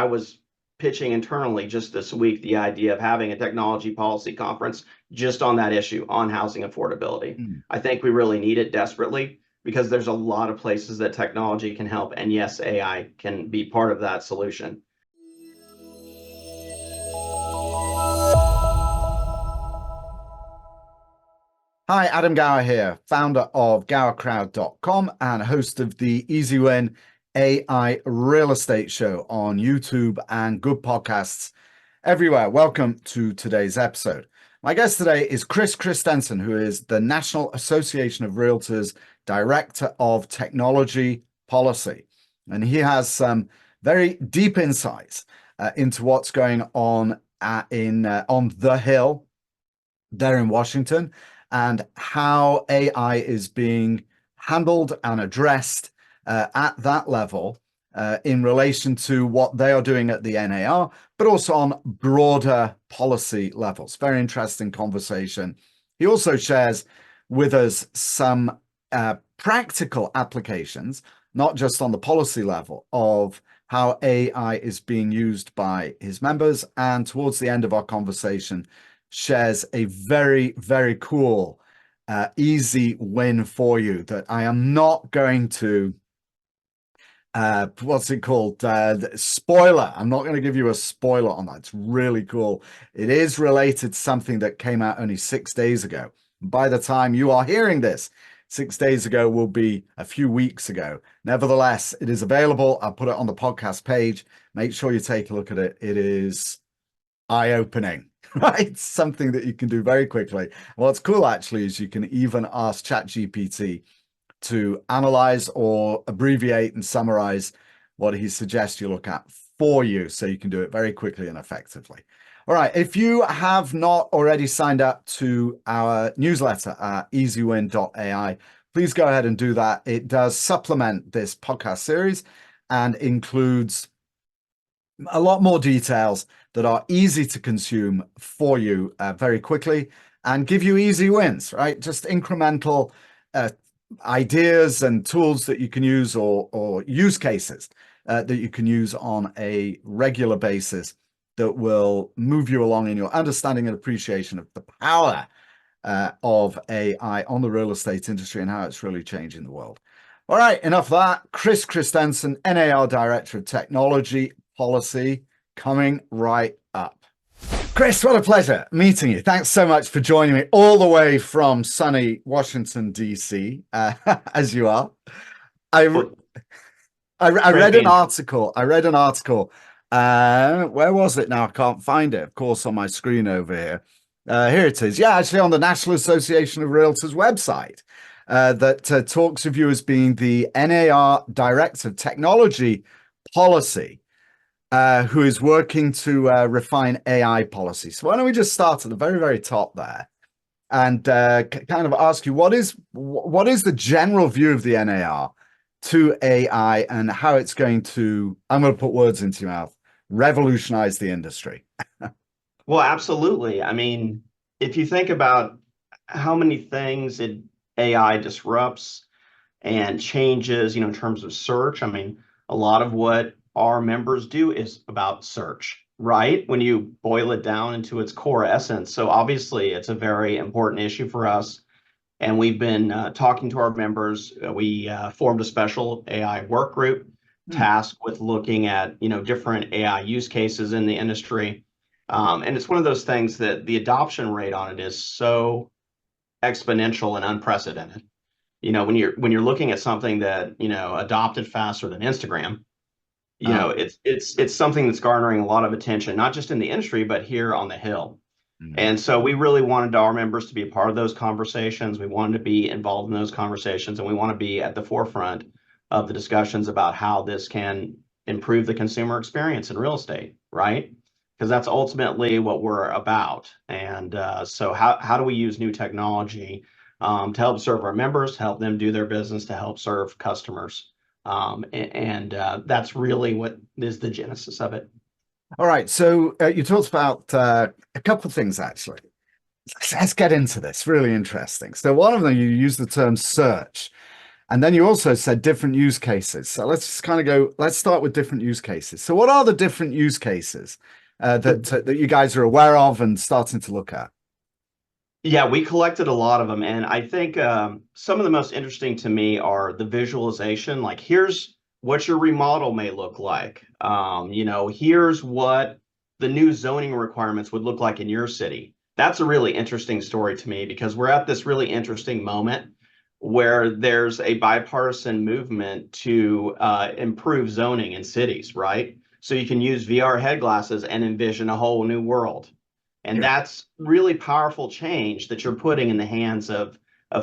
I was pitching internally just this week the idea of having a technology policy conference just on that issue, on housing affordability. I think we really need it desperately because there's a lot of places that technology can help. And yes, AI can be part of that solution. Hi, Adam Gower here, founder of gowercrowd.com and host of the Easy Win AI Real Estate Show on YouTube and good podcasts everywhere. Welcome to today's episode. My guest today is Chris Christensen, who is the National Association of Realtors Director of Technology Policy. And he has some very deep insights into what's going on on the Hill there in Washington, and how AI is being handled and addressed at that level in relation to what they are doing at the NAR, but also on broader policy levels. Very interesting conversation. He also shares with us some practical applications, not just on the policy level, of how AI is being used by his members. And towards the end of our conversation, shares a very, very cool, easy win for you that I am not going to, spoiler. I'm not going to give you a spoiler on that. It's really cool. It is related to something that came out only 6 days ago. By the time you are hearing this, 6 days ago will be a few weeks ago. Nevertheless, it is available. I'll put it on the podcast page. Make sure you take a look at it. It is eye-opening. Right, something that you can do very quickly. What's cool actually is you can even ask ChatGPT to analyze or abbreviate and summarize what he suggests you look at for you, so you can do it very quickly and effectively. All right, if you have not already signed up to our newsletter at easywin.ai, please go ahead and do that. It does supplement this podcast series and includes a lot more details that are easy to consume for you very quickly and give you easy wins, right? Just incremental ideas and tools that you can use, or use cases that you can use on a regular basis that will move you along in your understanding and appreciation of the power of AI on the real estate industry and how it's really changing the world. All right, enough of that. Chris Christensen, NAR Director of Technology Policy, coming right up. Chris, what a pleasure meeting you. Thanks so much for joining me all the way from sunny Washington, D.C., as you are. I read an article. Where was it now? I can't find it, of course, on my screen over here. Here it is. Yeah, actually on the National Association of Realtors website that talks of you as being the NAR Director of Technology Policy, who is working to refine AI policy. So why don't we just start at the very, very top there and kind of ask you, what is the general view of the NAR to AI and how it's going to, I'm going to put words into your mouth, revolutionize the industry? Well, absolutely. I mean, if you think about how many things AI disrupts and changes, in terms of search, I mean, a lot of what our members do is about search, right? When you boil it down into its core essence. So obviously it's a very important issue for us. And we've been talking to our members. We formed a special AI work group tasked with looking at, different AI use cases in the industry. And it's one of those things that the adoption rate on it is so exponential and unprecedented. When you're looking at something that, adopted faster than Instagram, it's something that's garnering a lot of attention, not just in the industry, but here on the Hill. And so we really wanted our members to be a part of those conversations. We wanted to be involved in those conversations, and we want to be at the forefront of the discussions about how this can improve the consumer experience in real estate, right? Because that's ultimately what we're about. And so how do we use new technology to help serve our members, to help them do their business, to help serve customers? That's really what is the genesis of it. All right. So you talked about a couple of things, actually. Let's get into this. Really interesting. So one of them, you use the term search. And then you also said different use cases. So let's just kind of go, let's start with different use cases. So what are the different use cases that you guys are aware of and starting to look at? Yeah, we collected a lot of them, and I think some of the most interesting to me are the visualization. Like, here's what your remodel may look like. Here's what the new zoning requirements would look like in your city. That's a really interesting story to me because we're at this really interesting moment where there's a bipartisan movement to improve zoning in cities, right? So you can use VR head glasses and envision a whole new world. And Yeah. that's really powerful change that you're putting in the hands of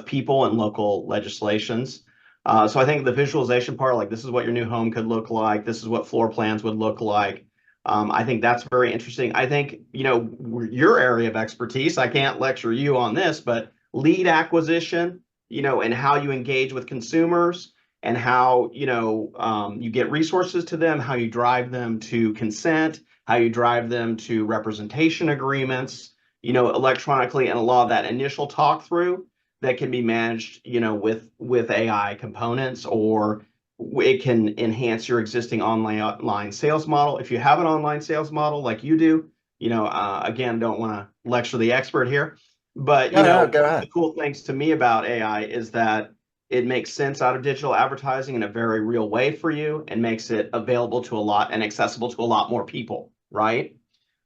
people and local legislations. So I think the visualization part, like this is what your new home could look like, this is what floor plans would look like. I think that's very interesting. I think, your area of expertise, I can't lecture you on this, but lead acquisition, and how you engage with consumers and how, you get resources to them, how you drive them to consent, how you drive them to representation agreements, electronically, and a lot of that initial talk through that can be managed, with AI components, or it can enhance your existing online sales model. If you have an online sales model like you do, again, don't want to lecture the expert here, but No, no, go one of the ahead. cool things to me about AI is that it makes sense out of digital advertising in a very real way for you and makes it available to a lot and accessible to a lot more people, right?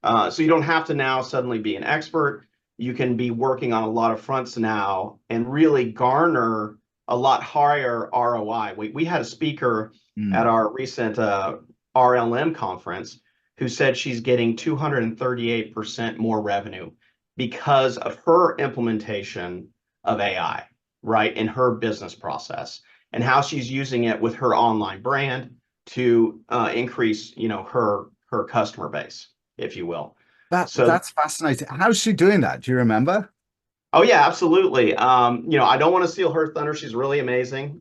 So you don't have to now suddenly be an expert. You can be working on a lot of fronts now and really garner a lot higher ROI. We had a speaker at Mm. our recent RLM conference who said she's getting 238% more revenue because of her implementation of AI, right, in her business process, and how she's using it with her online brand to increase, her customer base, if you will. So, That's fascinating. How's she doing that? Do you remember? oh yeah, absolutely. I don't want to steal her thunder. She's really amazing,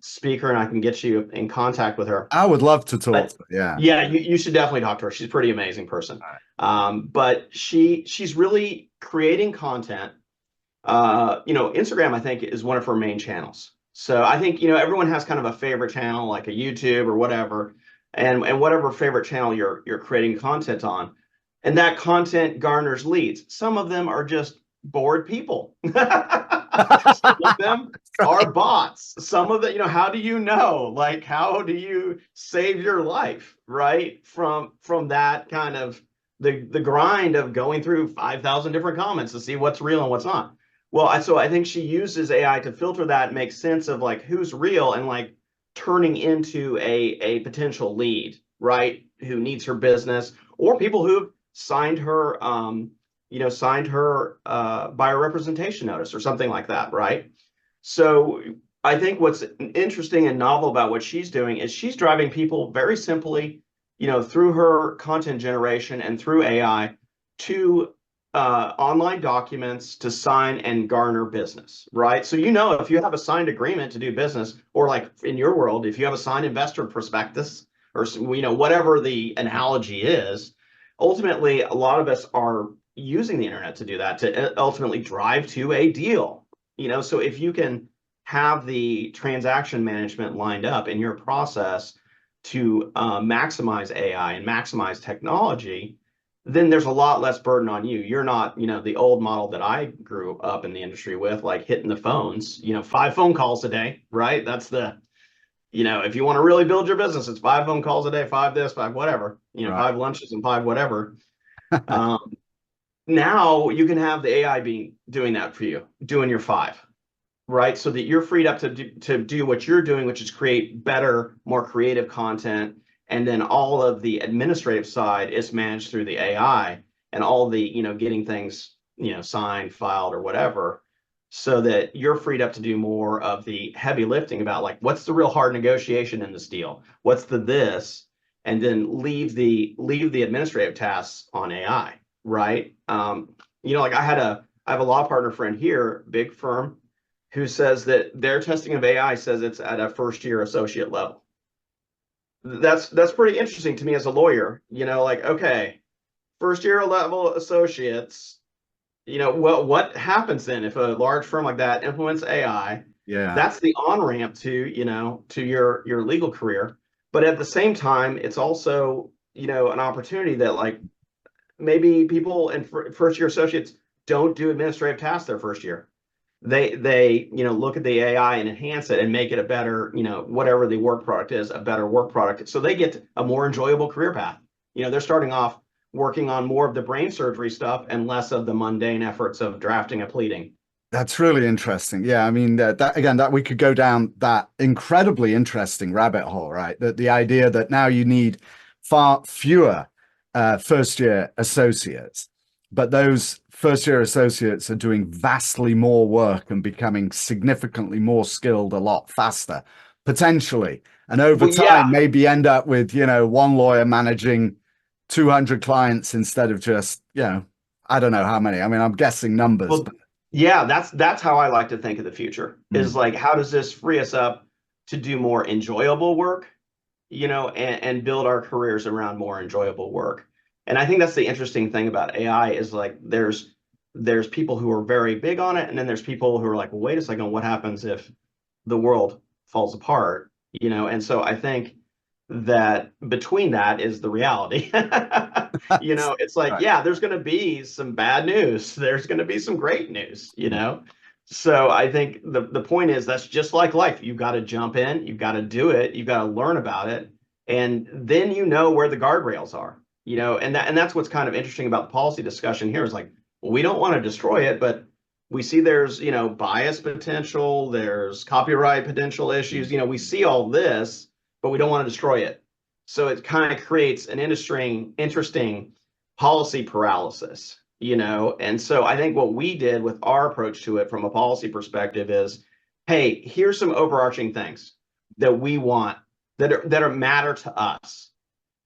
speaker, and I can get you in contact with her. I would love to talk But to her. Yeah. yeah, you should definitely talk to her. She's a pretty amazing person. All right. But she's really creating content. Instagram, I think, is one of her main channels. So I think, everyone has kind of a favorite channel, like a YouTube or whatever, and whatever favorite channel you're creating content on. And that content garners leads. Some of them are just bored people. Some of them are bots. Some of the, how do you know? Like, how do you save your life, right? From that kind of the grind of going through 5,000 different comments to see what's real and what's not. Well, so I think she uses AI to filter that, make sense of like who's real and like turning into a potential lead, right? Who needs her business, or people who've signed her buyer representation notice or something like that, right? So I think what's interesting and novel about what she's doing is she's driving people very simply, through her content generation and through AI to online documents to sign and garner business, right? So, if you have a signed agreement to do business, or like in your world, if you have a signed investor prospectus, or, whatever the analogy is, ultimately, a lot of us are using the internet to do that, to ultimately drive to a deal. So if you can have the transaction management lined up in your process to maximize AI and maximize technology, then there's a lot less burden on you. You're not, the old model that I grew up in the industry with, like hitting the phones, 5 phone calls a day, right? That's if you want to really build your business, it's 5 phone calls a day, five this, five whatever, Right. 5 lunches and five whatever. Um, Now you can have the AI doing that for you, doing your five, right? So that you're freed up to do what you're doing, which is create better, more creative content. And then all of the administrative side is managed through the AI, and all the, getting things, signed, filed, or whatever, so that you're freed up to do more of the heavy lifting about like, what's the real hard negotiation in this deal? What's the this? And then leave the administrative tasks on AI, right? Like I have a law partner friend here, big firm, who says that their testing of AI says it's at a first year associate level. That's pretty interesting to me as a lawyer. Like, okay, first year level associates. What happens then if a large firm like that implements AI? Yeah. That's the on-ramp to, to your legal career. But at the same time, it's also, an opportunity that like maybe people and first year associates don't do administrative tasks their first year. They look at the AI and enhance it and make it a better, whatever the work product is, a better work product. So they get a more enjoyable career path. They're starting off working on more of the brain surgery stuff and less of the mundane efforts of drafting a pleading. That's really interesting. Yeah, I mean that again, that we could go down that incredibly interesting rabbit hole, right? That the idea that now you need far fewer first year associates, but those first year associates are doing vastly more work and becoming significantly more skilled a lot faster, potentially. And over Well, yeah, time, maybe end up with, one lawyer managing 200 clients instead of just, I don't know how many. I mean, I'm guessing numbers, well, but yeah, that's how I like to think of the future. Is mm, like, how does this free us up to do more enjoyable work, and build our careers around more enjoyable work. And I think that's the interesting thing about AI is like there's people who are very big on it, and then there's people who are like, well, wait a second, what happens if the world falls apart? And so I think that between that is the reality. It's like, right. yeah, there's going to be some bad news. There's going to be some great news. So I think the point is that's just like life. You've got to jump in, you've got to do it, you've got to learn about it, and then you know where the guardrails are. And that's what's kind of interesting about the policy discussion here is like, well, we don't want to destroy it, but we see there's, bias potential, there's copyright potential issues. We see all this, but we don't want to destroy it. So it kind of creates an interesting policy paralysis, And so I think what we did with our approach to it from a policy perspective is, hey, here's some overarching things that we want that are matter to us.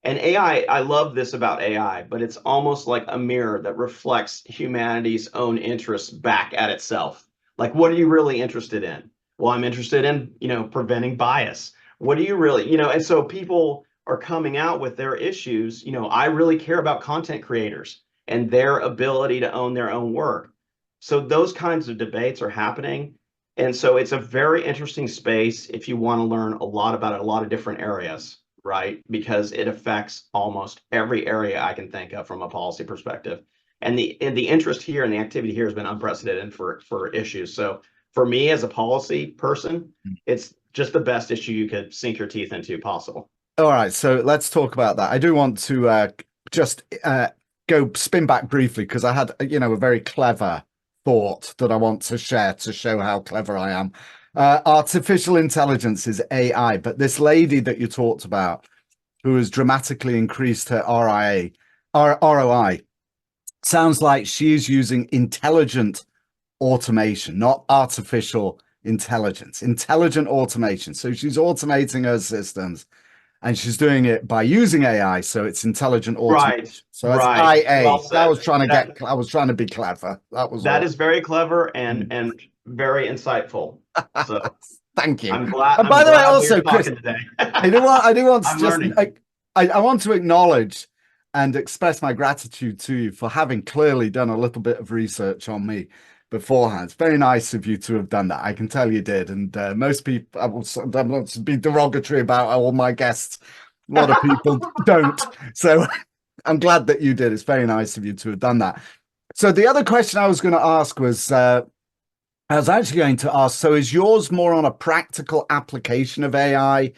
And I love this about AI, but it's almost like a mirror that reflects humanity's own interests back at itself. Like, what are you really interested in? Well, I'm interested in, preventing bias. What do you really, and so people are coming out with their issues. I really care about content creators and their ability to own their own work. So those kinds of debates are happening. And so it's a very interesting space if you want to learn a lot about it, a lot of different areas, right? Because it affects almost every area I can think of from a policy perspective. And the interest here and the activity here has been unprecedented for issues. So for me as a policy person, it's just the best issue you could sink your teeth into possible. All right, so let's talk about that. I do want to just go spin back briefly because I had, a very clever thought that I want to share to show how clever I am. Artificial intelligence is AI, but this lady that you talked about, who has dramatically increased her ROI, sounds like she's using intelligent automation, not artificial intelligence, intelligent automation. So she's automating her systems and she's doing it by using AI. So it's intelligent Right, automation. So that's right. Well IA. That said. was trying to I was trying to be clever. That was That all. is very clever and Mm. and very insightful. So Thank you. I'm glad And I'm by the way, glad we're also, Chris, talking today. I do want to I'm just, learning. I want to acknowledge and express my gratitude to you for having clearly done a little bit of research on me beforehand. It's very nice of you to have done that. I can tell you did. And most people, I'm not to be derogatory about all my guests. A lot of people don't. So I'm glad that you did. It's very nice of you to have done that. So the other question I was going to ask was, I was actually going to ask, so is yours more on a practical application of AI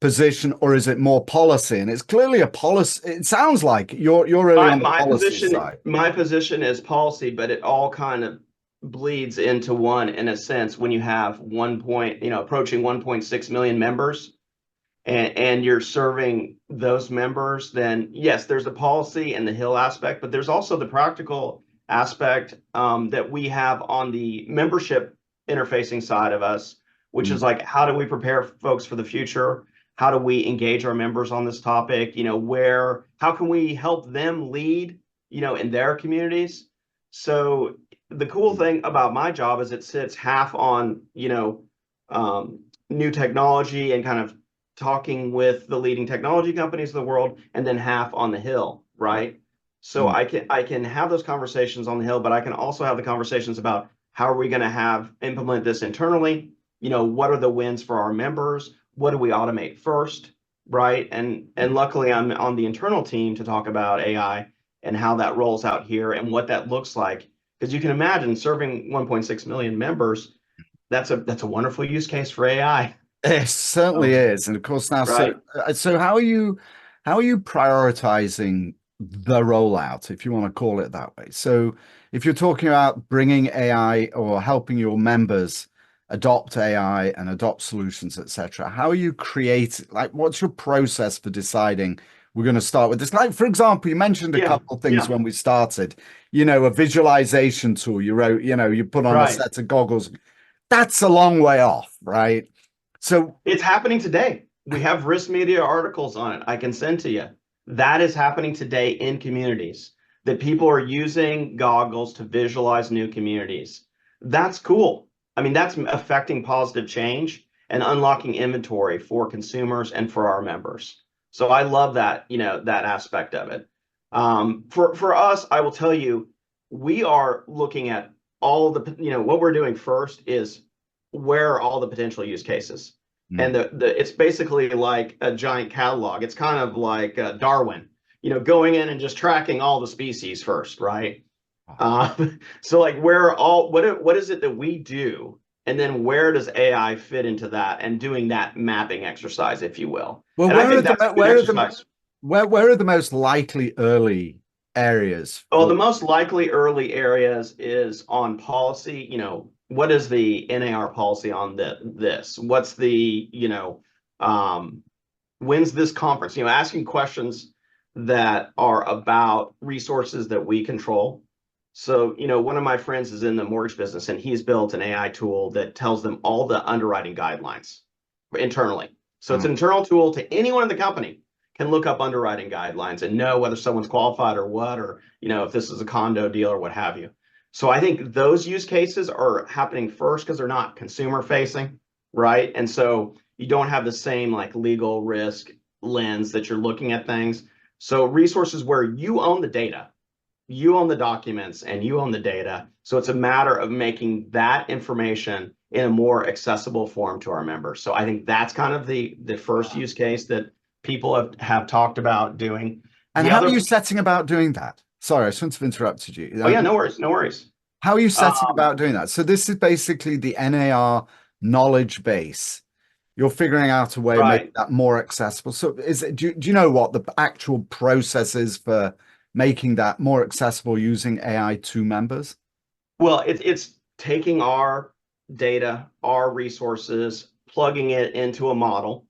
position, or is it more policy? And it's clearly a policy. It sounds like you're really My on the my policy position side. my position is policy, but it all kind of bleeds into one in a sense when you have approaching 1.6 million members and you're serving those members, then yes, there's a policy and the Hill aspect, but there's also the practical aspect that we have on the membership interfacing side of us, which Mm, is like, how do we prepare folks for the future? How do we engage our members on this topic? How can we help them lead, in their communities? So the cool mm, thing about my job is it sits half on, new technology and kind of talking with the leading technology companies of the world, and then half on the Hill, right? So mm, I can have those conversations on the Hill, but I can also have the conversations about how are we going to have implement this internally? what are the wins for our members? What do we automate first, right? And luckily I'm on the internal team to talk about AI and how that rolls out here and what that looks like. Because you can imagine serving 1.6 million members, that's a wonderful use case for AI. It certainly is. And of course now, Right. so how are you prioritizing the rollout, if you want to call it that way? So if you're talking about bringing AI or helping your members adopt AI and adopt solutions, etc., how are you like what's your process for deciding we're going to start with this? Like, for example, you mentioned a Yeah. couple of things Yeah. when we started, a visualization tool you wrote, you put on a Right. set of goggles. That's a long way off, right? So, It's happening today. We have risk media articles on it I can send to you. That is happening today in communities, that people are using goggles to visualize new communities. That's cool. I mean, that's affecting positive change and unlocking inventory for consumers and for our members. So I love that, that aspect of it. For us, I will tell you, we are looking at all the, what we're doing first is where are all the potential use cases? And it's basically like a giant catalog. It's kind of like Darwin, going in and just tracking all the species first, right? So like what is it that we do? And then where does AI fit into that and doing that mapping exercise, if you will? well, And I think that's a good exercise. where are the most likely early areas Well, for? the most likely early areas is on policy. What is the NAR policy on this? What's the, when's this conference? Asking questions that are about resources that we control. So, one of my friends is in the mortgage business and he's built an AI tool that tells them all the underwriting guidelines internally. So it's an internal tool to anyone in the company can look up underwriting guidelines and know whether someone's qualified or what, or, if this is a condo deal or what have you. So I think those use cases are happening first because they're not consumer facing, right? And so you don't have the same like legal risk lens that you're looking at things. So resources where you own the data, you own the documents, and you own the data. So it's a matter of making that information in a more accessible form to our members. So I think that's kind of the first use case that people have talked about doing. And The how are other, you setting about doing that? Sorry, I shouldn't have interrupted you. oh yeah, no worries, no worries. How are you setting Um, about doing that? So this is basically the NAR knowledge base. You're figuring out a way of making right. that more accessible. So do you know what the actual process is for making that more accessible using AI to members? Well, it's taking our data, our resources, plugging it into a model,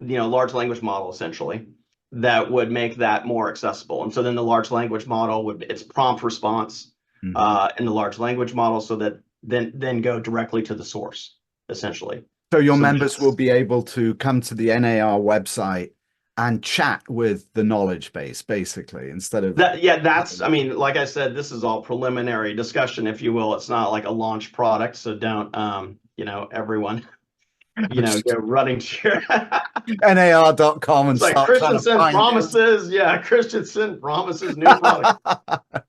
large language model essentially, that would make that more accessible. And so then the large language model it's prompt response in the large language model so that then go directly to the source, essentially. So your So members will that's be able to come to the NAR website and chat with the knowledge base, basically, instead of that, yeah, I mean, like I said, this is all preliminary discussion, if you will. It's not like a launch product, so don't everyone, go running to your NAR.com and it's like start trying to Christensen find it. promises, yeah, Christensen promises new product.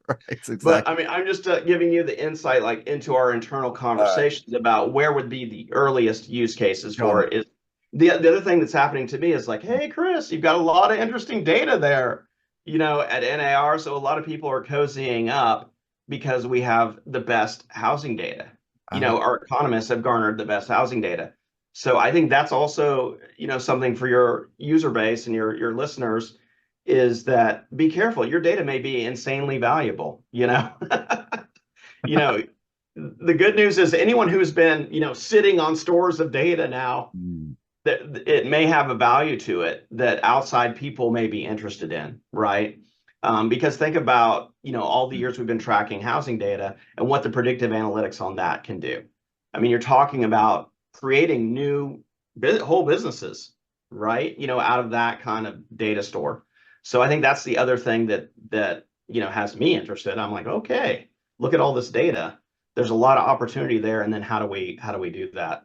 Right, But exactly. I mean, I'm just giving you the insight, like into our internal All right, conversations about where would be the earliest use cases got for it. it. Is the other thing that's happening to me is like, hey, Chris, you've got a lot of interesting data there, at NAR. So a lot of people are cozying up because we have the best housing data. Uh, Our economists have garnered the best housing data. So I think that's also, something for your user base and your listeners is that be careful. Your data may be insanely valuable, you know, the good news is anyone who's been, sitting on stores of data now, mm, that it may have a value to it that outside people may be interested in, right? Because think about, all the years we've been tracking housing data and what the predictive analytics on that can do. I mean, you're talking about creating new whole businesses, right? Out of that kind of data store. So I think that's the other thing that has me interested. I'm like, okay, look at all this data. There's a lot of opportunity there, and then how do we do that?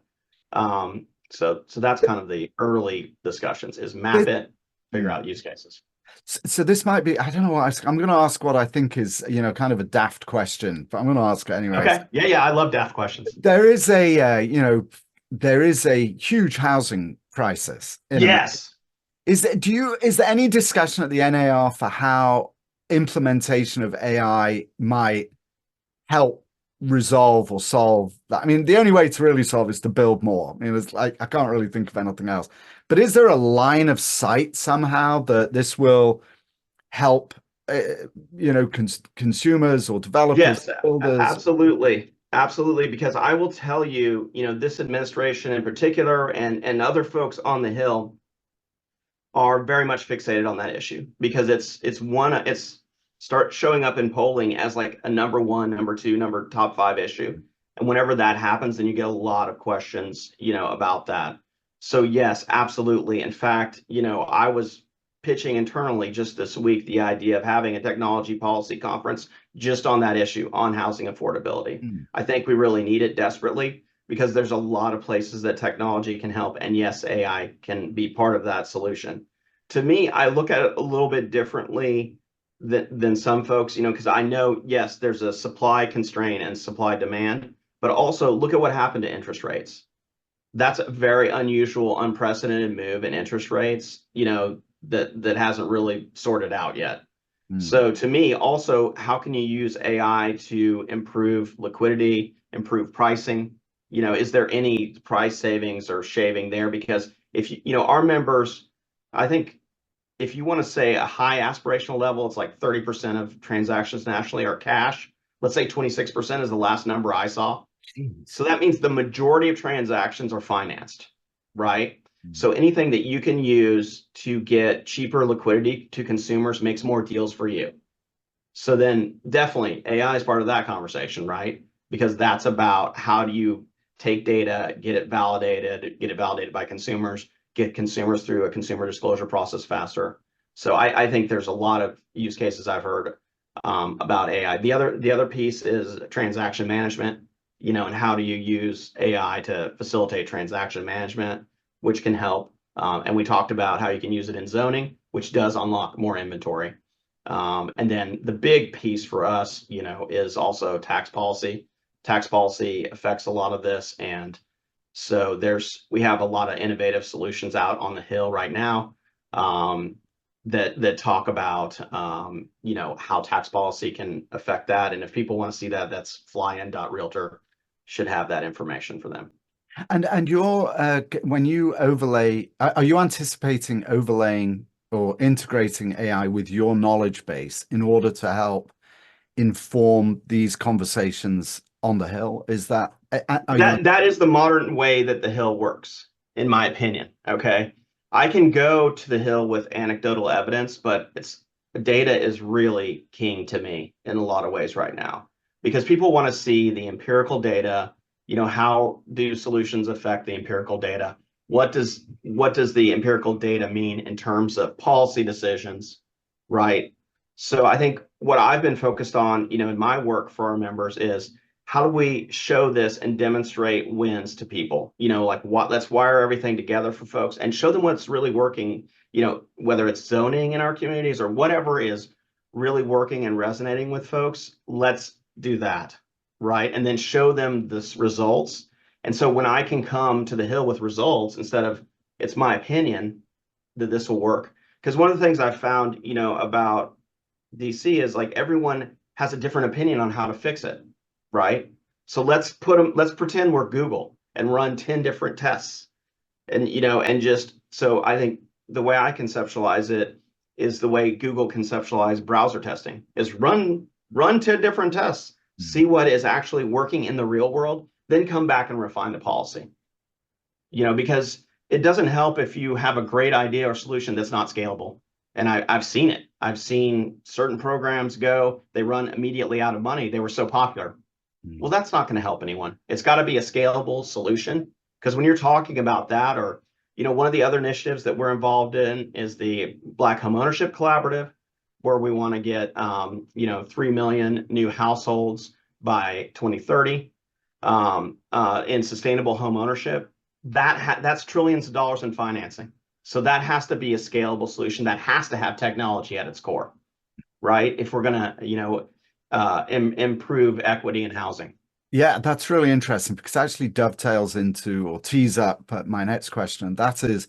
So that's kind of the early discussions is map this, it, figure mm. out use cases. So this might be, I don't know what I'm going to ask what I think is, kind of a daft question, but I'm going to ask it anyway. Okay. Yeah, yeah. I love daft questions. There is a, there is a huge housing crisis in America. Yes. Is there any discussion at the NAR for how implementation of AI might help resolve or solve that? I mean, the only way to really solve is to build more. I mean, it's like I can't really think of anything else. But is there a line of sight somehow that this will help, uh, consumers or developers, Yes, builders? absolutely. Absolutely. Because I will tell you, this administration in particular and other folks on the Hill are very much fixated on that issue because it's start showing up in polling as like a number one, number two, number top five issue. And whenever that happens, then you get a lot of questions, about that. So yes, absolutely. In fact, I was pitching internally just this week the idea of having a technology policy conference just on that issue on housing affordability. Mm, I think we really need it desperately because there's a lot of places that technology can help. And yes, AI can be part of that solution. To me, I look at it a little bit differently than some folks, because I know, yes, there's a supply constraint and supply demand, but also look at what happened to interest rates. That's a very unusual, unprecedented move in interest rates, that hasn't really sorted out yet. mm, So to me, also, how can you use AI to improve liquidity, improve pricing? Is there any price savings or shaving there? Because if our members, I think if you want to say a high aspirational level, it's like 30% of transactions nationally are cash. Let's say 26% is the last number I saw. jeez. So that means the majority of transactions are financed, right? Mm, So anything that you can use to get cheaper liquidity to consumers makes more deals for you. So then definitely AI is part of that conversation, right? Because that's about how do you take data, get it validated by consumers, get consumers through a consumer disclosure process faster. So I think there's a lot of use cases I've heard about AI. The other piece is transaction management, and how do you use AI to facilitate transaction management, which can help. And we talked about how you can use it in zoning, which does unlock more inventory. And then the big piece for us, is also tax policy. Tax policy affects a lot of this. And so we have a lot of innovative solutions out on the Hill right now, that talk about, how tax policy can affect that. And if people want to see that, that's flyin.realtor should have that information for them. and you're when you overlay, are you anticipating overlaying or integrating AI with your knowledge base in order to help inform these conversations on the Hill? Is that are you? That is the modern way that the Hill works, in my opinion. Okay. I can go to the Hill with anecdotal evidence, but it's data is really king to me in a lot of ways right now because people want to see the empirical data. How do solutions affect the empirical data? What does the empirical data mean in terms of policy decisions, right? So I think what I've been focused on, in my work for our members is how do we show this and demonstrate wins to people? Like let's wire everything together for folks and show them what's really working, whether it's zoning in our communities or whatever is really working and resonating with folks. Let's do that, right? And then show them this results. And so when I can come to the Hill with results instead of it's my opinion that this will work. Because one of the things I've found, about DC is like everyone has a different opinion on how to fix it, right? So let's pretend we're Google and run 10 different tests. And and just so I think the way I conceptualize it is the way Google conceptualized browser testing is run 10 different tests, see what is actually working in the real world, then come back and refine the policy. Because it doesn't help if you have a great idea or solution that's not scalable. And I've seen it. I've seen certain programs go, they run immediately out of money. They were so popular. Well, that's not going to help anyone. It's got to be a scalable solution. Because when you're talking about that, or, one of the other initiatives that we're involved in is the Black Homeownership Collaborative, where we want to get, 3 million new households by 2030 in sustainable home ownership. That's trillions of dollars in financing. So that has to be a scalable solution. That has to have technology at its core, right? If we're going to, improve equity in housing. Yeah, that's really interesting because it actually dovetails into or tees up my next question. And that is,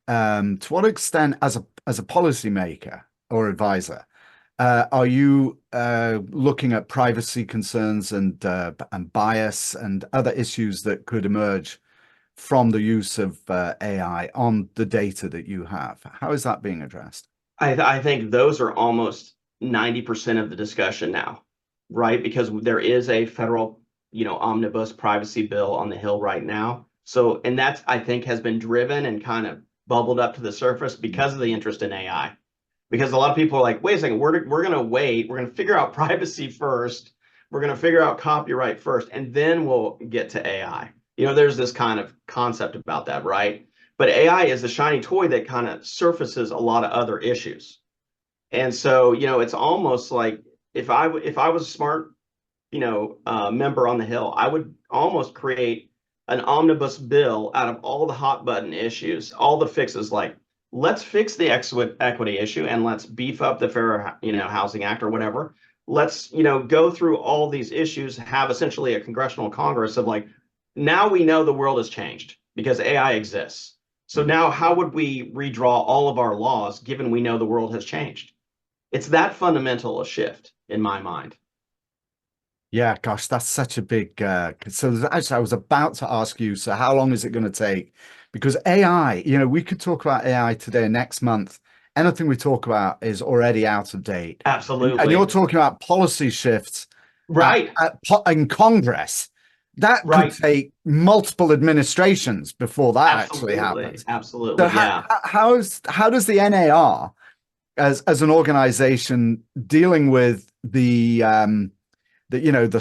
to what extent, as a policymaker or advisor, are you looking at privacy concerns and bias and other issues that could emerge from the use of AI on the data that you have? How is that being addressed? I think those are almost 90% of the discussion now, right? Because there is a federal, omnibus privacy bill on the Hill right now. So, and that's, I think, has been driven and kind of bubbled up to the surface because of the interest in AI. Because a lot of people are like, wait a second, we're going to wait. We're going to figure out privacy first. We're going to figure out copyright first, and then we'll get to AI. There's this kind of concept about that, right? But AI is the shiny toy that kind of surfaces a lot of other issues. And so, it's almost like if I was a smart, member on the Hill, I would almost create an omnibus bill out of all the hot button issues, all the fixes. Like, let's fix the equity issue and let's beef up the Fair, Housing Act or whatever. Let's, go through all these issues, have essentially a congressional Congress of like, now we know the world has changed because AI exists. So now how would we redraw all of our laws given we know the world has changed? It's that fundamental a shift in my mind. Yeah, gosh, that's such a big so actually I was about to ask you, so how long is it going to take? Because AI, we could talk about AI today, next month. Anything we talk about is already out of date. And you're Absolutely. talking about policy shifts Right. in Congress. That could Right. take multiple administrations before that actually Absolutely. happens. So Absolutely. Yeah. how does the NAR as an organization dealing with the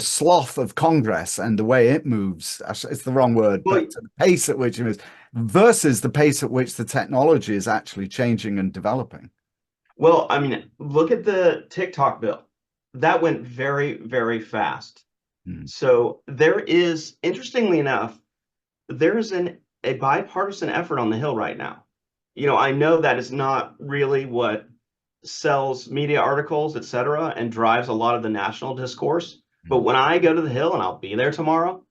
sloth of Congress and the way it moves, it's the wrong word, Well, but the pace at which it moves versus the pace at which the technology is actually changing and developing. I mean, look at the TikTok bill. That went very, very fast. Hmm. So there is, interestingly enough, there is a bipartisan effort on the Hill right now. I know that is not really what sells media articles, et cetera, and drives a lot of the national discourse. But when I go to the Hill, and I'll be there tomorrow,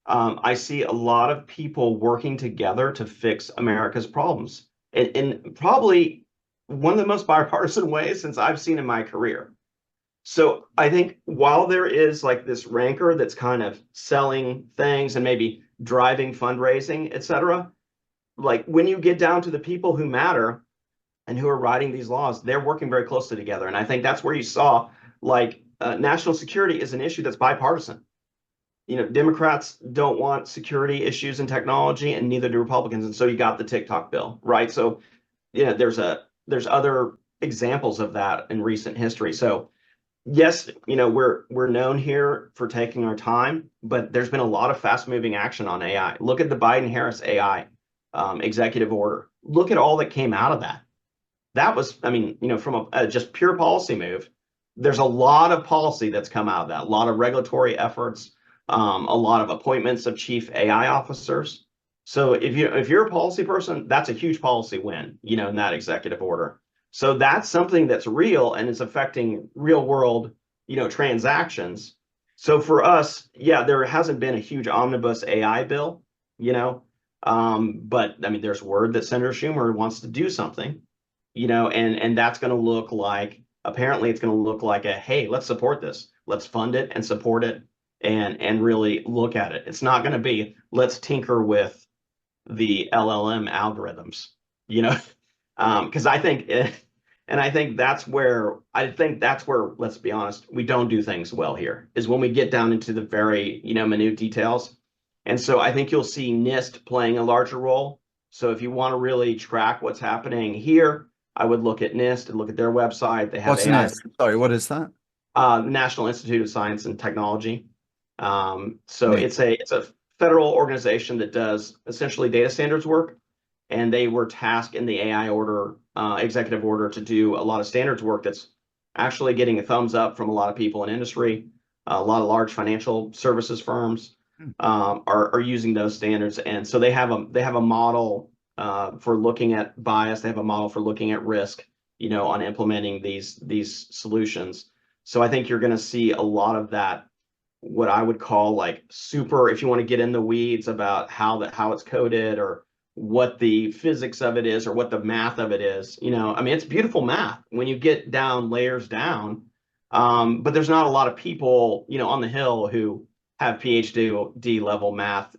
I see a lot of people working together to fix America's problems. And probably one of the most bipartisan ways since I've seen in my career. So I think while there is like this rancor that's kind of selling things and maybe driving fundraising, et cetera, like when you get down to the people who matter and who are writing these laws, they're working very closely together. And I think that's where you saw like national security is an issue that's bipartisan. Democrats don't want security issues in technology, and neither do Republicans. And so you got the TikTok bill, right? So yeah, there's other examples of that in recent history. So yes, we're known here for taking our time, but there's been a lot of fast moving action on AI. Look at the Biden-Harris AI executive order. Look at all that came out of that. That was, I mean, from a just pure policy move, there's a lot of policy that's come out of that, a lot of regulatory efforts, a lot of appointments of chief AI officers. So if you're a policy person, that's a huge policy win, in that executive order. So that's something that's real and is affecting real world, transactions. So for us, yeah, there hasn't been a huge omnibus AI bill, but I mean, there's word that Senator Schumer wants to do something, and that's going to look like, apparently it's going to look like a, hey, let's support this, let's fund it and support it and really look at it. It's not going to be let's tinker with the LLM algorithms, you know, because I think that's where, let's be honest, we don't do things well here, is when we get down into the very, minute details. And so I think you'll see NIST playing a larger role. So if you want to really track what's happening here, I would look at NIST and look at their website. They have What's AI, next? Sorry, what is that? National Institute of Science and Technology. So Neat. it's a federal organization that does essentially data standards work, and they were tasked in the AI order, executive order, to do a lot of standards work that's actually getting a thumbs up from a lot of people in industry. A lot of large financial services firms are using those standards, and so they have a model for looking at bias. They have a model for looking at risk, on implementing these solutions. So I think you're going to see a lot of that what I would call like super, if you want to get in the weeds about how it's coded or what the physics of it is or what the math of it is. I mean, it's beautiful math when you get down layers down. But there's not a lot of people, on the Hill who have PhD level math,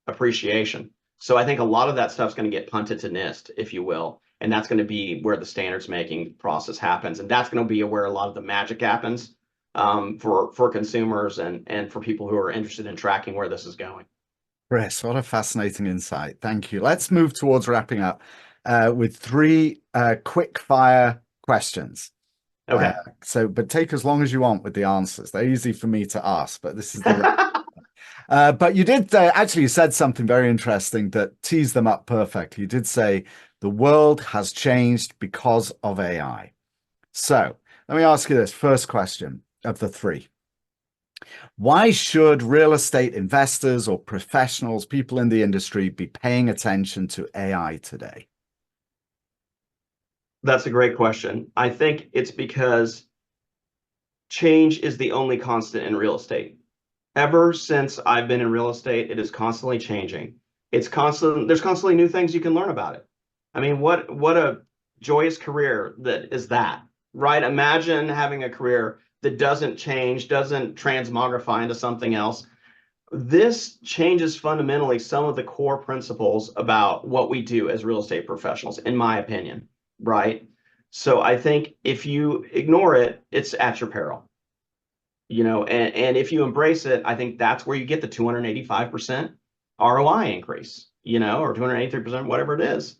appreciation. So I think a lot of that stuff's going to get punted to NIST, if you will. And that's going to be where the standards making process happens. And that's going to be where a lot of the magic happens, for consumers and for people who are interested in tracking where this is going. Chris, what a fascinating insight. Thank you. Let's move towards wrapping up with three quick fire questions. Okay. But take as long as you want with the answers. They're easy for me to ask, but this is the but you did actually, you said something very interesting that teased them up perfect. You did say the world has changed because of AI. So let me ask you this first question of the three. Why should real estate investors or professionals, people in the industry, be paying attention to AI today? That's a great question. I think it's because change is the only constant in real estate. Ever since I've been in real estate, it is constantly changing. There's constantly new things you can learn about it. I mean, what a joyous career that is that, right? Imagine having a career that doesn't change, doesn't transmogrify into something else. This changes fundamentally some of the core principles about what we do as real estate professionals, in my opinion, right? So I think if you ignore it, it's at your peril. And if you embrace it, I think that's where you get the 285% ROI increase, or 283%, whatever it is.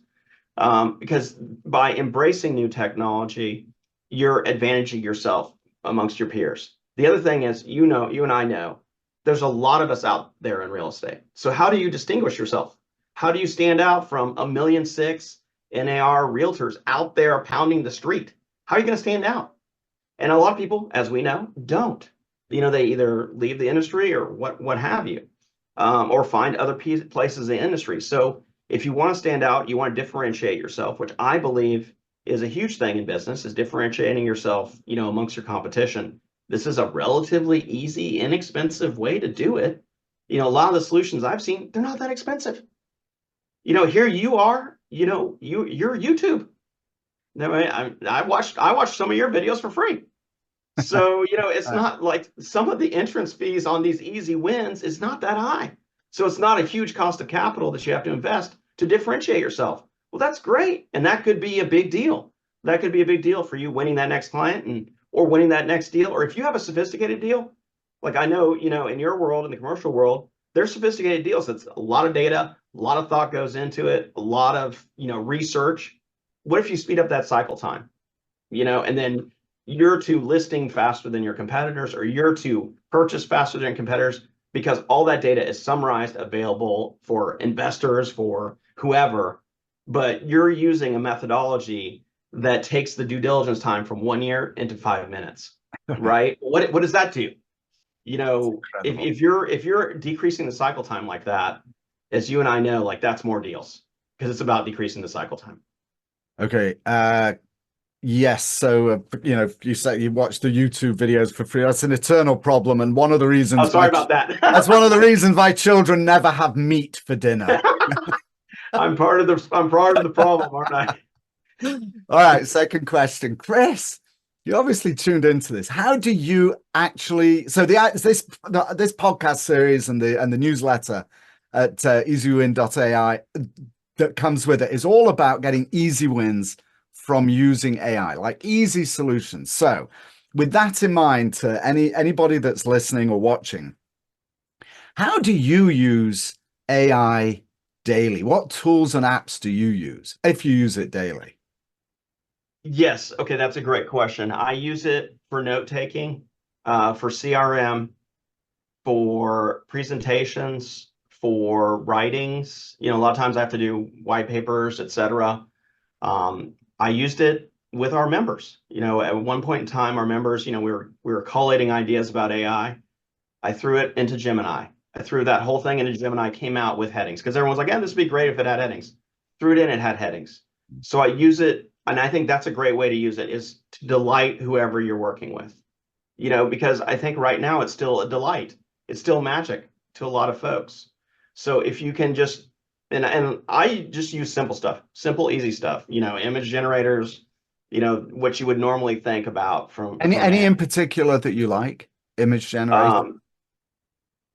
Because by embracing new technology, you're advantaging yourself amongst your peers. The other thing is, you and I know, there's a lot of us out there in real estate. So how do you distinguish yourself? How do you stand out from 1,000,006 NAR realtors out there pounding the street? How are you going to stand out? And a lot of people, as we know, don't. They either leave the industry or what have you, or find other places in the industry. So if you want to stand out, you want to differentiate yourself, which I believe is a huge thing in business, is differentiating yourself, amongst your competition. This is a relatively easy, inexpensive way to do it. A lot of the solutions I've seen, they're not that expensive. Here you are, you're YouTube. I watched some of your videos for free. So, it's not like some of the entrance fees on these easy wins is not that high. So it's not a huge cost of capital that you have to invest to differentiate yourself. Well, that's great. And that could be a big deal. That could be a big deal for you winning that next client or winning that next deal. Or if you have a sophisticated deal, like I know, in your world, in the commercial world, there's sophisticated deals. That's a lot of data, a lot of thought goes into it, a lot of, research. What if you speed up that cycle time? And then you're to listing faster than your competitors, or you're to purchase faster than competitors, because all that data is summarized, available for investors, for whoever. But you're using a methodology that takes the due diligence time from 1 year into 5 minutes, right? What does that do? If you're decreasing the cycle time like that, as you and I know, like that's more deals, because it's about decreasing the cycle time. Okay. Yes. So, you say you watch the YouTube videos for free. That's an eternal problem. And one of the reasons. Oh, sorry about that. That's one of the reasons why children never have meat for dinner. I'm part of the problem, aren't I? All right. Second question, Chris. You obviously tuned into this. How do you actually? So this podcast series and the newsletter at easywin.ai that comes with it is all about getting easy wins from using AI, like easy solutions. So with that in mind, to anybody that's listening or watching, how do you use AI daily? What tools and apps do you use if you use it daily? Yes. Okay, that's a great question. I use it for note taking, for CRM, for presentations, for writings. A lot of times I have to do white papers, etc. I used it with our members. At one point in time, our members, we were collating ideas about AI. I threw it into Gemini. I threw that whole thing into Gemini, came out with headings, because everyone's like, yeah, this would be great if it had headings. Threw it in, it had headings. So I use it, and I think that's a great way to use it, is to delight whoever you're working with. because I think right now it's still a delight. It's still magic to a lot of folks. So if you can just, and I just use simple stuff, simple, easy stuff, image generators, what you would normally think about from Any AI. in particular that you like? Image generator? Um,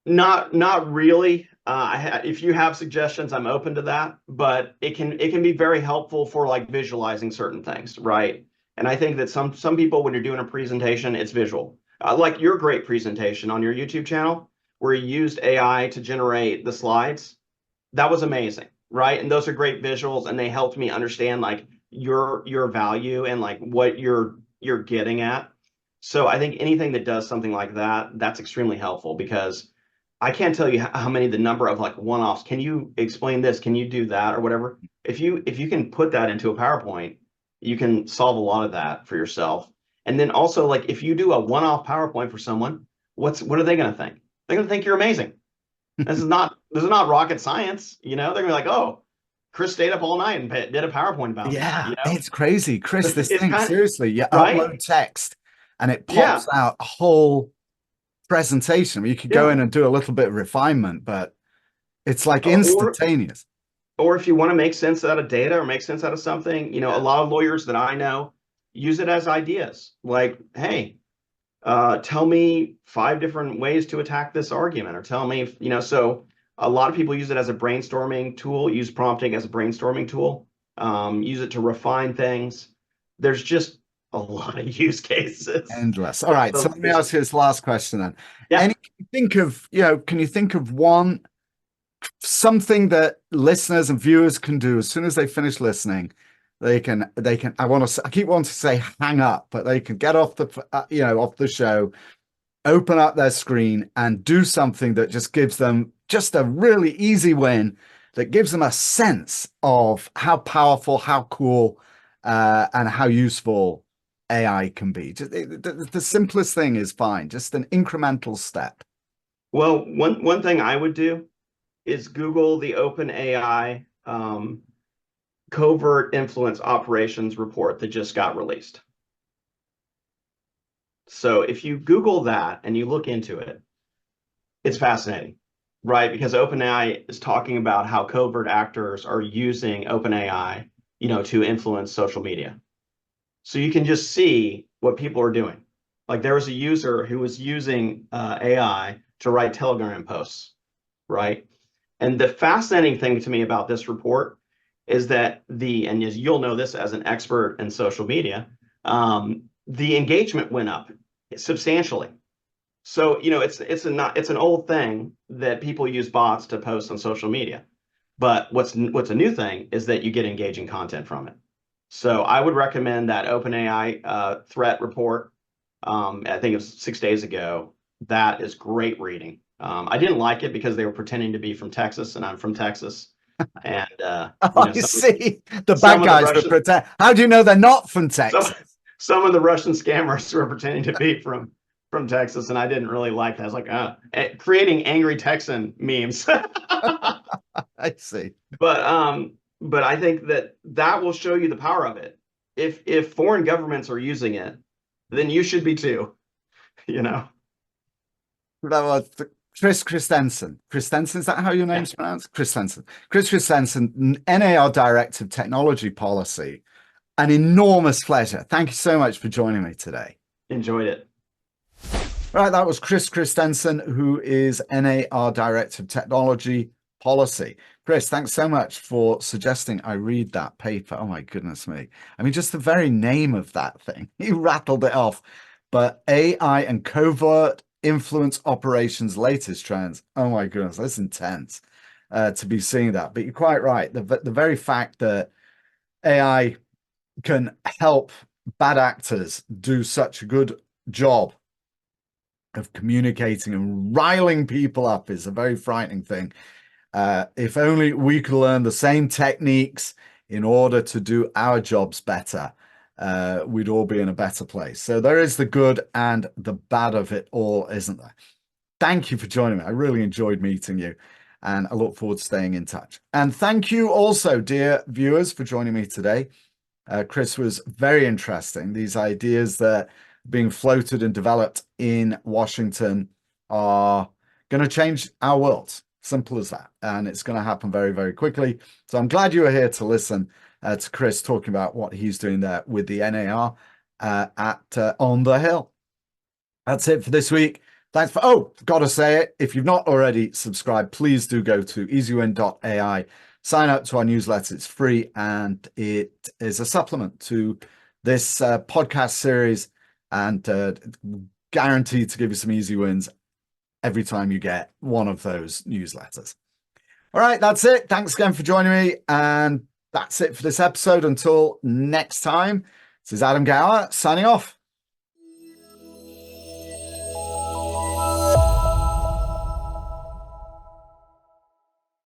not really. If you have suggestions, I'm open to that, but it can be very helpful for like visualizing certain things, right? And I think that some people, when you're doing a presentation, it's visual. Like your great presentation on your YouTube channel, where you used AI to generate the slides. That was amazing, right? And those are great visuals, and they helped me understand like your value and like what you're getting at. So I think anything that does something like that, that's extremely helpful because I can't tell you how many the number of like one-offs. Can you explain this? Can you do that or whatever? If you can put that into a PowerPoint, you can solve a lot of that for yourself. And then also like if you do a one-off PowerPoint for someone, what are they going to think? They're going to think you're amazing. This is not rocket science. They're gonna be like, oh, Chris stayed up all night and did a PowerPoint about me. Yeah, it's crazy. Chris, this It's thing, kind of seriously, you right. upload text and it Yeah, pops out a whole presentation. You could go yeah. in and do a little bit of refinement, but it's like Or instantaneous. or if you want to make sense out of data or make sense out of something, a Yeah. lot of lawyers that I know use it as ideas. Like, hey, tell me 5 different ways to attack this argument, or tell me, so a lot of people use it as a brainstorming tool, use prompting as a brainstorming tool, use it to refine things. There's just a lot of use cases. Endless. All right. So So let me it's, ask you this last question then. yeah. Can you think of one something that listeners and viewers can do as soon as they finish listening? They can, I keep wanting to say hang up, but they can get off off the show, open up their screen and do something that just gives them just a really easy win that gives them a sense of how powerful, how cool, and how useful AI can be. Just the simplest thing is fine, just an incremental step. Well, one thing I would do is Google the OpenAI covert influence operations report that just got released. So if you Google that and you look into it, it's fascinating, right? Because OpenAI is talking about how covert actors are using OpenAI, to influence social media. So you can just see what people are doing. Like there was a user who was using AI to write Telegram posts, right? And the fascinating thing to me about this report is that and as you'll know this as an expert in social media, the engagement went up substantially. So, it's an old thing that people use bots to post on social media. But what's a new thing is that you get engaging content from it. So I would recommend that OpenAI threat report. I think it was 6 days ago. That is great reading. I didn't like it because they were pretending to be from Texas, and I'm from Texas. And Oh, I some see. The some bad of the guys that Russian pretend. How do you know they're not from some Texas? some of the Russian scammers were pretending to be from Texas, and I didn't really like that. I was like, creating angry Texan memes. I see. But I think that will show you the power of it. If foreign governments are using it, then you should be too. You know. That was Chris Christensen. Christensen, is that how your Yeah, name's pronounced? Christensen. Chris Christensen, NAR Director of Technology Policy. An enormous pleasure. Thank you so much for joining me today. enjoyed it. Right, that was Chris Christensen, who is NAR Director of Technology Policy. Chris, thanks so much for suggesting I read that paper. Oh my goodness me. I mean, just the very name of that thing. You rattled it off. But AI and covert influence operations latest trends. Oh my goodness, that's intense to be seeing that. But you're quite right. The very fact that AI can help bad actors do such a good job of communicating and riling people up is a very frightening thing. If only we could learn the same techniques in order to do our jobs better, we'd all be in a better place. So there is the good and the bad of it all, isn't there? Thank you for joining me. I really enjoyed meeting you, and I look forward to staying in touch. And thank you also, dear viewers, for joining me today. Chris was very interesting. These ideas that being floated and developed in Washington are going to change our world. Simple as that. And it's going to happen very, very quickly. So I'm glad you were here to listen to Chris talking about what he's doing there with the NAR on the Hill. That's it for this week. Thanks for, gotta say it. If you've not already subscribed, please do go to easywin.ai. Sign up to our newsletter. It's free and it is a supplement to this podcast series and guaranteed to give you some easy wins every time you get one of those newsletters. All right, that's it. Thanks again for joining me. And that's it for this episode. Until next time, this is Adam Gower signing off.